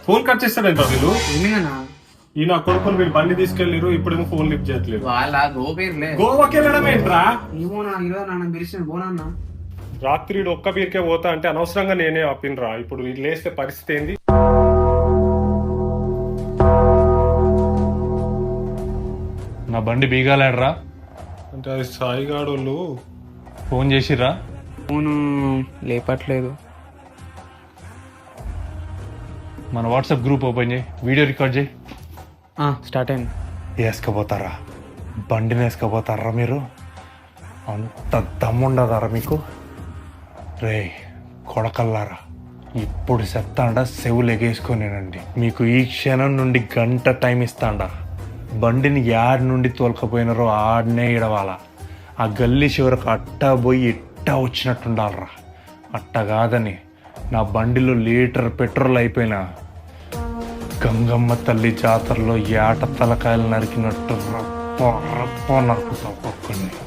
Phone cut చేస్తాడంట వీళ్ళు. ఏమైనా ఈ నా కొడుకుని వీళ్ళు బండి తీసుకెళ్ళిరు, ఇప్పుడేమో ఫోన్ లిఫ్ట్ చేయట్లేదు. వాళ్ళ గోపేర్లే గోవాకి వెళ్ళడం ఏంట్రా? ఏమో నా ఈరోజు నాన్న పిలిచిన పోనా రాత్రి ఒక్క బీర్కే పోతా అంటే అనవసరంగా నేనే ఆపినరా. ఇప్పుడు వీళ్ళు లేస్తే పరిస్థితి ఏంది? నా బండి బీగాలాడరా? అంటే అది సాయిగాడోళ్ళు ఫోన్ చేసిర్రా? ఫోను లేపట్లేదు. మన వాట్సాప్ గ్రూప్ ఓపెన్ చేయి, వీడియో రికార్డ్ చేయి. స్టార్ట్ అయింది. వేసుకపోతారా? బండిని వేసుకపోతారా మీరు? అంత దమ్ముండదారా మీకు? రే కొడకల్లారా, ఇప్పుడు చెప్తాండా చెవులు ఎగేసుకొనేనండి. మీకు ఈ క్షణం నుండి గంట టైం ఇస్తాండా. బండిని యాడ్ నుండి తోలుకపోయినారో ఆడనే ఇడవాల. ఆ గల్లీ చివరకు అట్టా పోయి ఇట్టా వచ్చినట్టుండాలరా. అట్ట కాదని నా బండిలో లీటర్ పెట్రోల్ అయిపోయినా గంగమ్మ తల్లి జాతరలో ఏట తలకాయలు నరికినట్టు రప్ప రప్ప నరుకుతా ఒక్కొక్కడిని.